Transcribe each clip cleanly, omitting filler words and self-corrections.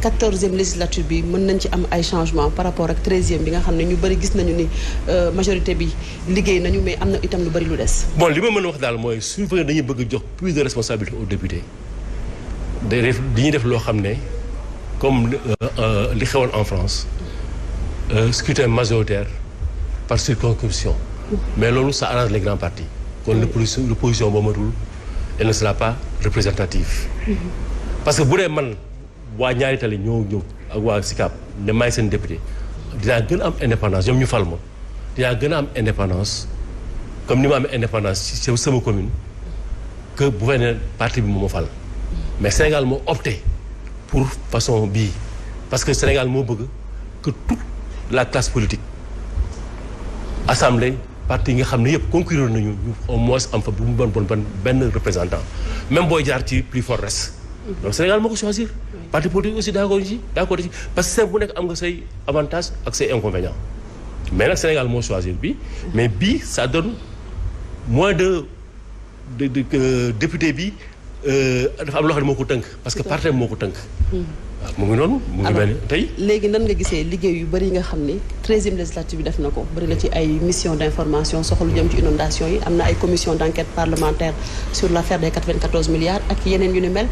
14e législature bi mën nañ ci am ay changements par rapport ak 13e bi nga xam ne ñu bëri gis nañu ni majorité bi liggéey nañu mais am na itam lu bëri lu des. bon li ma mën a wax daal mooy suñu fekkee dañuy bëgg jox plus de responsabilité aux députés dañuy def loo xam ne comme li xewoon en France scrutin majoritaire par circonscription. mais loolu ça arrange les grands partis. kon l'opposition boo matul elle ne sera pas représentative. parce que bu dee man waa ñaari tali ñoo ñëw ak waa SICAP ne maay seen député dinaa gën a am indépendance ñoom ñu fal ma dinaa gën a am indépendance comme ni ma amee indépendance ci sama commune que bu fay ne parti bi moo ma fal. mais Sénégal moo opté pour façon bii parce que Sénégal moo bëgg que toute la classe politique assemblée parti yi nga xam ne yëpp concourir nañu ñu au moins am fa bu mu bon benn représentant même booy jaar ci plus fort reste. donc Sénégal moo ko choisir. parti politique aussi d'accord ci parce que bu nekk am nga say avantages ak say inconvénients mais nag Sénégal moo choisir bi mais bii ça donne moins de député bi dafa am loo xam ne moo ko tënk parce que parti moo ko tënk. waaw mu ngi noonu mu ngi mel ni tey. léegi nan nga gisee liggéey yu bëri yi nga xam ni 13e législature bi def na ko bëri na ci ay mission d'information soxla lu jëm ci inondation yi am na ay commission d'enquête parlementaire sur l'affaire des 94 milliards ak yeneen yu ni mel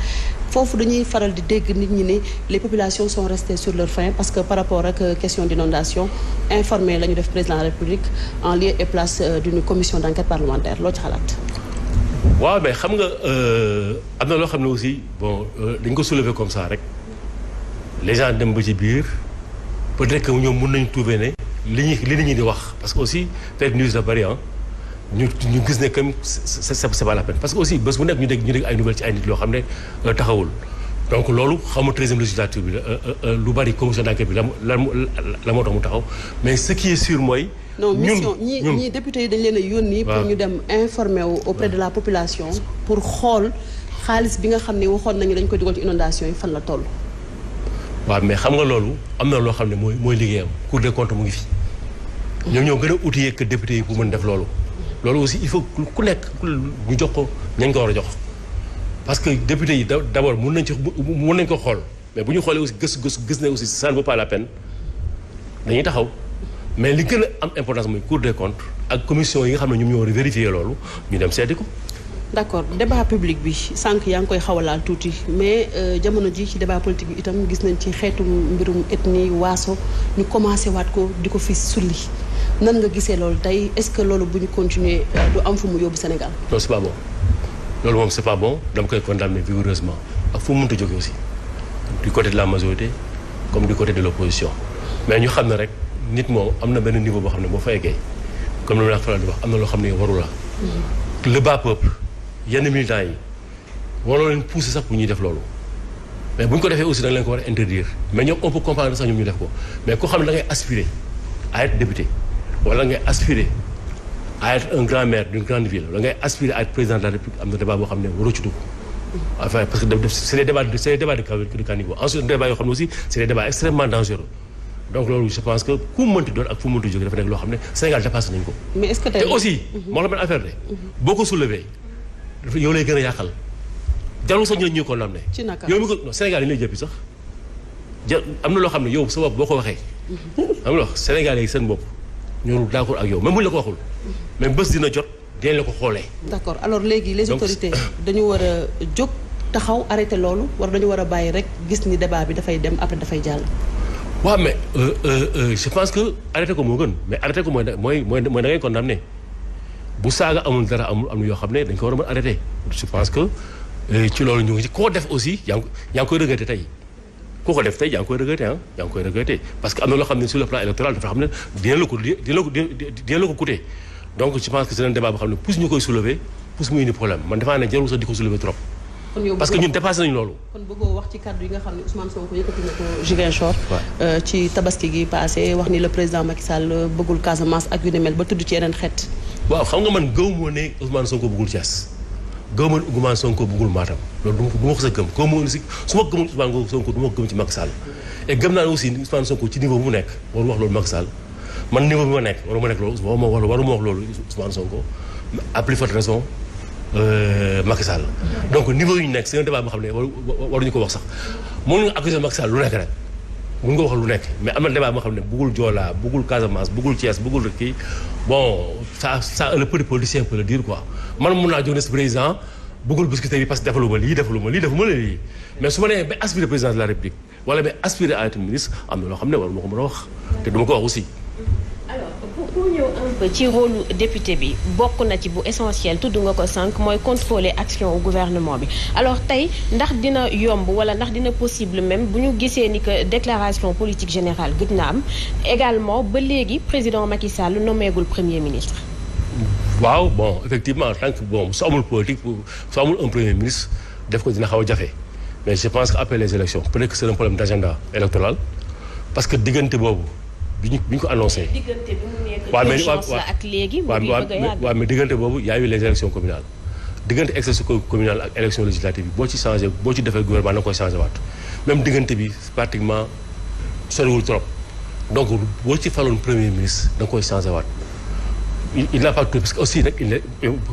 foofu dañuy faral di dégg nit ñi ni les populations sont restées sur leur faim parce que par rapport ak question d'inondation informé la ñu def président de la République en lieu et place d'une commission d'enquête parlementaire loo ci xalaat. waaw mais xam nga am na loo xam ne aussi bon dañ ko soulever comme ça rek. les gens dem ba ci biir peut-être que ñoom mën nañu trouver ne li ñuy di wax parce que aussi fake news da bari ñu gis ne comme c'est pas la peine parce que aussi bés bu nekk ñu dégg ay nouvelles ci ay nit loo xam ne taxawul donc loolu xamu 13e législature bi lu bari commission d'enquête bi la moo tax mu taxaw mais ce qui est sûr mooy. non mission ñii député yi dañ leen a yónni. pour ñu dem informer wu auprès de la population. pour xool xaalis bi nga xam ne waxoon nañu dañ ko dugal ci inondation yi fan la toll. waaw mais xam nga loolu am na loo xam ne mooy liggéeyam Cour des comptes mu ngi fi ñoom ñoo gën a outillé que député yi pour mën def loolu aussi il faut ku nekk ñu jox ko ñañ ko war a jox parce que député yi d'abord mën nañ ko xool mais bu ñu xoolee aussi gis ne aussi ça ne vaut pas la peine dañuy taxaw mais li gën a am importance mooy Cour des comptes ak commission yi nga xam ne ñoom ñoo war a vérifier loolu ñu dem seeti ko. d'accord débat public bi sànq yaa ngi koy xaw a laal tuuti mais jamono ji ci débat politique bi itam gis nañ ci xeetu mbirum ethnie waaso ñu commencé waat ko di ko fi sulli nan nga gisee loolu tey est-ce que loolu bu ñu continuer du am fu mu yóbbu Sénégal. non c'est pas bon loolu moom c'est pas bon dama koy condamner vigoureusement ak fu mu mënta jóge aussi du côté de la majorité comme du côté de l'opposition mais ñu xam ne rek nit moom am na benn niveau boo xam ne boo fa eggee comme lu ma la faral di wax am na loo xam ne waru la le bas peuple. yenn militants yi waroo leen pousser sax pour ñuy def loolu mais bu ñu ko defee aussi da nga leen ko war a interdire mais ñoom on peut comprendre sax ñoom ñu def ko mais koo xam ne da ngay aspirer à être député wala ngay aspirer à être un grand maire d'une grande ville wala ngay aspirer à être président de la République am na débat boo xam ne waroo ci dugg enfin parce que c'est des débats de caniveau ensuite débat yoo xam ne aussi c'est des débats extrêmement dangereux donc loolu je pense que ku mu mënti doon ak fu mu mënti jóge dafa nekk loo xam ne Sénégal dépassé nañu ko. mais est-ce que tey te aussi moo la benn affaire de boo ko soulever yow lay gën a yàqal jarul sax ñooñu ñuy condamné. ci naka yow mi ko Sénégal yi lay jëppi sax am na loo xam ne yow sa bopp boo ko waxee. am na loo Sénégal yi seen bopp ñoo d'accord ak yow même buñ la ko waxul. mais bés dina jot dinañ la ko xoolee. d'accord alors léegi les autorités dañu war a jóg taxaw arrêté loolu wala dañu war a bàyyi rek gis ni débat bi dafay dem après dafay jàll. waaw mais je pense que arrêté ko moo gën mais arrêté ko mooy da ngay condamné. bu saaga amul dara amul am yoo xam ne dañ ko war a mën arrêter je pense que ci loolu ñu ngi ci koo def aussi yaa ngi koy regretter tey koo ko def tey yaa ngi koy regretter yaa ngi koy regretter parce que am na loo xam ne sur le plan électoral dafa xam ne dina la ko coûter donc je pense que c'est un débat boo xam ne plus ñu koy soulever plus muy indi problème man dafa ne jarul sax di ko soulever trop. parce que ñun dépassé nañu loolu. kon bëggoo wax ci kàddu yi nga xam ne Ousmane Sonko yëkkati na ko Ziguinchor. ci tabaski gi passé wax ni le président Macky Sall bëggul Casamance ak yu ne mel ba tudd ci yeneen xeet. waaw xam nga man gëw moo ne Ousmane Sonko bëggul Thiès gëw ma ne Ousmane Sonko bëggul Matam loolu du ma ko sa gëm gëw ma si su ma gëmul Ousmane Sonko du ma ko gëm ci Macky Sall et gëm naa ne aussi Ousmane Sonko ci niveau bu mu nekk waru wax loolu Macky Sall man niveau bi ma nekk waru ma nekk loolu waru ma wax loolu Ousmane Sonko à plus forte raison Macky Sall donc niveau yu ñu nekk c'est un débat boo xam ne waruñu ko wax sax mën nga accuser Macky Sall lu nekk rek mën nga wax lu nekk mais am na débat moo xam ne bëggul Joola bëggul Casamance bëggul Thiès bëggul kii bon ça le petit politicien peut le dire quoi man mun naa jóg ne si président bëggul Biscuiterie yi parce que defaluma lii mais su ma nee ba aspirer président de la République wala ba aspirer à être ministre am na loo xam ne war ma ko mën a wax te duma ko wax aussi. alors pour ñëw un peu ci rôle député bi bokk na ci bu essentiel tudd nga ko sànq mooy contrôler action gouvernement bi alors tey ndax dina yomb wala ndax dina possible même bu ñu gisee ni que déclaration politique générale gëj na am également ba léegi président Macky Sall nommeegul premier ministre. waaw bon effectivement tant que bon su amul politique su amul un premier ministre def ko dina xaw a jafe mais je pense que après les élections peut-être que c'est un problème d'agenda électoral parce que diggante boobu bi ñu ko annoncé. diggante bi mu nekk urgence la ak léegi. waaw mais diggante boobu y a eu les élections communales diggante élection communale ak élection législative bi boo ci changé boo ci defee gouvernement da nga koy changé waat même diggante bi pratiquement soriwul trop donc boo ci faloon premier ministre da nga koy changé waat. il n'a pas tout parce que aussi nag il est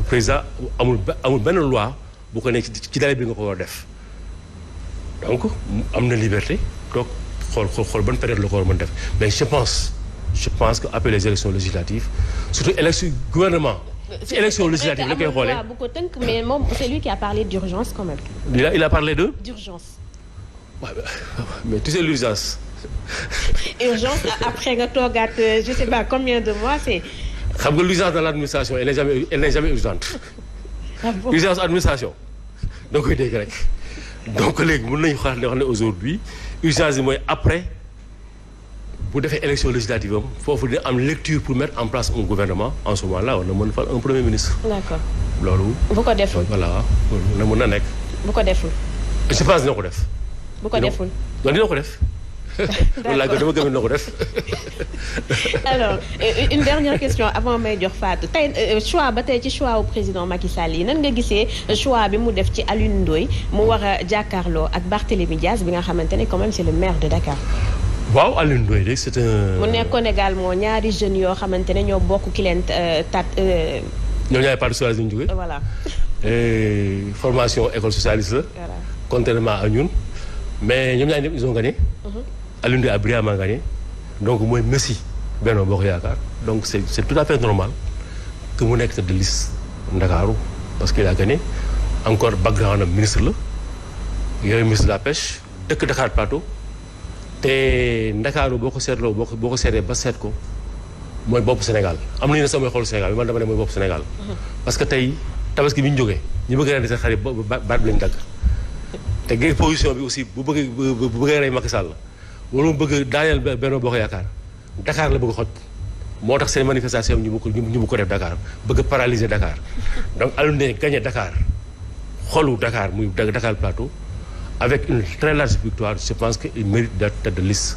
président amul benn loi bu ko nekk ci délai bi nga ko war a def donc am na liberté donc xool ban période la ko war a mën def mais je pense que après les élections législatives surtout élection gouvernement ci élection législative la koy xoolee bu ko tënk mais moom c'est lui qui a parlé d'urgence quand même. il a parlé de. d'urgence. waaw mais tu sais l'urgence. urgence après nga toogaat je sais pas combien de mois c'est. xam nga l'urgence dans l'administration elle n'est jamais urgente. Ah bon? Urgence administration da nga koy dégg rek donc léegi mën nañu xaar ne aujourd'hui urgence bi mooy après bu defee élection législative am foofu dina am lecture pour mettre en place un gouvernement en ce moment là war na mën fal un premier ministre. d'accord loolu. bu ko deful voilà na mën na nekk. bu ko deful. je pense dina ko def. bu ko deful non dina ko def. wallaahi dama gëm na ko def. alors une dernière question avant may jox Fatou tey choix ba tey ci choix wu président Macky Sall yi nan nga gisee choix bi mu def ci Alioune Ndoye mu war a jàkkaarloo ak Barthélémy Diaz bi nga xamante ne quand même c'est le maire de Dakar. waaw Alioune Ndoye de c'est un. mu nekkoon également ñaari jeunes yoo xamante ne ñoo bokk ki leen ñoo ñaari parti socialiste ñu jógee. voilà. formation école socialiste la. voilà contrairement à ñun mais ñoom ñaari ñëpp ils ont gagné. Alioune Ndoye a brillamment gagné donc mooy Messi Benno Bokk Yaakaar donc c'est tout à fait normal que mu nekk tête de liste Ndakaaru parce qu'il a gagné encore background am ministre la yooyu ministre de la pêche dëkk Dakar Plateau te Ndakaaru boo ko seetloo boo ko seetee ba seet ko mooy bopp Sénégal am nañu ne sax mooy xoolu Sénégal bi man dama ne mooy bopp Sénégal parce que tey tabaski bi ñu jógee ñu bëgg a rey seen xarit baat bi lañu dagg te gay position bi aussi bu bëggee rey Macky Sall wala mu bëgg daaneel Benno Bokk Yaakaar Dakar la bëgg xoj moo tax seen manifestation ñu bu ko def Dakar bëgg paralyser Dakar donc Alioune Ndoye gagné Dakar xolu Dakar muy Dakar Plateau avec une très large victoire je pense que il mérite d'être tête de liste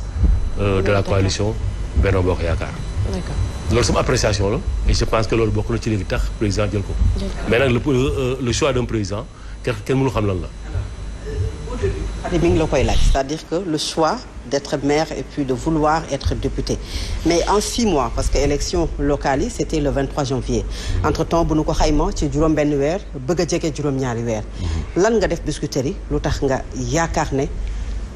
de la coalition Benno Bokk Yaakaar. d'accord loolu sama appréciation la et je pense que loolu bokk na ci léegi tax président jël ko. mais nag le choix d'un président kenn mënu xam lan la. mi ngi la koy laaj c'est-à-dire que le choix d'être maire et puis de vouloir être député mais en 6 mois parce que élection locale yi c'était le 23 janvier entre-temps bu nu ko xayma ci juróom-benn weer bëgg a jege juróom-ñaari weer lan nga def Biscuiterie lu tax nga yaakaar ne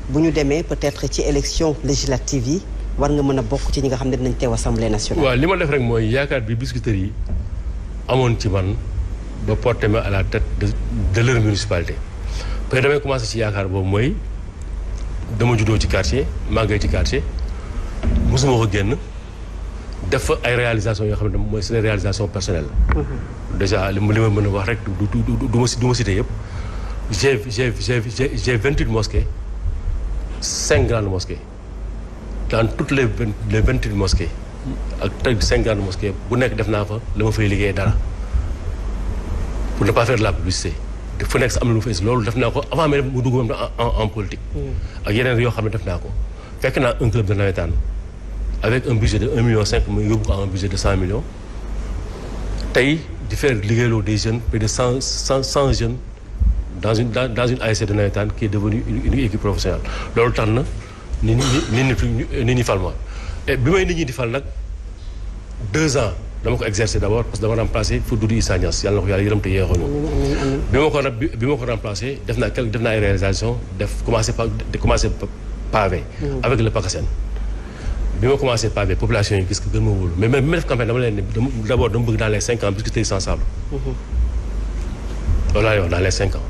bu ñu demee peut-être ci élection législative yi war nga mën a bokk ci ñi nga xam ne dinañ teew assemblée nationale. waaw li ma def rek mooy yaakaar bi Biscuiterie yi amoon ci man ba porté ma à la tête de leur municipalité. peut-être damay commencé ci yaakaar boobu mooy dama juddoo ci quartier màggee ci quartier mosuma ko génn def fa ay réalisations yoo xam ne mooy c'est des réalisations personnelles. déjà li ma mën a wax rek du ma cité yëpp j'ai 28 mosquées 5 grandes mosquées dans toutes les 28 mosquées ak 5 grandes mosquées bu nekk def naa fa la ma fay liggéey dara pour ne pas faire de la publicité. fu nekk sa am na lu fa loolu def naa ko avant mais mu dugg en politique. ak yeneen yoo xam ne def naa ko fekk naa un club de navétane avec un budget de 1,5 million mu yóbbu ko un budget de 100 millions tey di faire liggéeyloo des jeunes près de 100 jeunes dans une ASC de navétane qui est devenue une équipe professionnelle loolu tax na nit ñi fal ma et bi may nit ñi di fal nag 2 ans dama ko exercer d'abord parce que dama remplacé fu Doudou Issa Niass yàlla na ko yàlla yërëm te yeexoon bi ma ko remplacé def naa ay réalisation commencé pavé avec le PACASEN bi ma commencé pavé population yi gis ko gën ma wóolu mais bi ma def campagne dama leen ne d'abord dama bëgg dans les 5 ans Biscuiterie sans sable loolu laa wax dans les 5 ans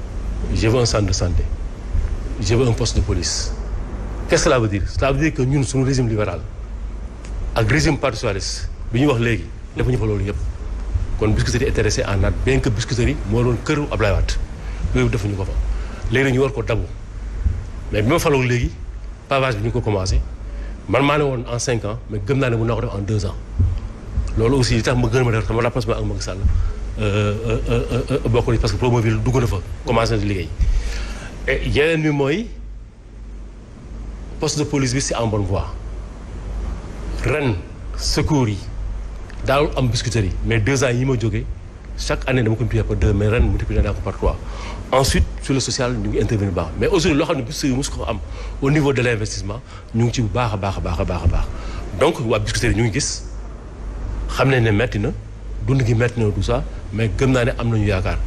je veux un centre de santé je veux un poste de police. Qu'est-ce que cela veut dire? Cela veut dire que ñun suñu régime libéral ak régime parti socialiste bi ñu wax léegi defuñu fa loolu yëpp kon Biscuiterie intéressé en naat bien que Biscuiterie moo doon këru Ablaye Wade loolu defuñu ko fa léegi ñu war ko dabu mais bi ma faloo léegi pavage bi ñu ko commencé man maa ne woon en 5 ans mais gëm naa ne mën naa ko def en 2 ans loolu aussi li tax ma gën ma def sama rapprochement ak Macky Sall bokk na parce que Promoville dugg na fa commencé na di liggéey et yeneen bi mooy poste de police bi c'est en bonne voie ren secours yi daawul am Biscuiterie mais 2 ans yi ma jógee chaque année dama ko multiplier par 2 mais ren multiplier naa ko par 3 ensuite sur le social ñu ngi intervenir baax mais aujourd'hui loo xam ne Biscuiterie mosu ko am au niveau de l'investissement ñu ngi ci bu baax a baax donc waa Biscuiterie ñu ngi gis xam nañ ne metti na dund gi metti na tout ça mais gëm naa ne am nañu yaakaar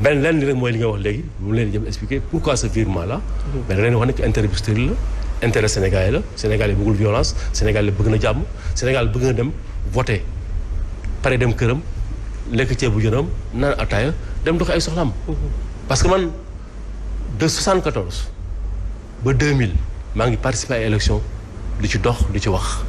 benn lenn rek mooy li nga wax léegi mu leen jëm expliquer pourquoi ce virement là mais da leen wax ne que intérêt Biscuiterie la intérêt sénégalais la sénégalais bëggul violence sénégalais bëgg na jàmm sénégal bëgg na dem voter pare dem këram lekk ceebu jënam naan ataaya dem doxi ay soxlaam parce que man de 74 ba 2000 maa ngi participer ay élection di ci dox di ci wax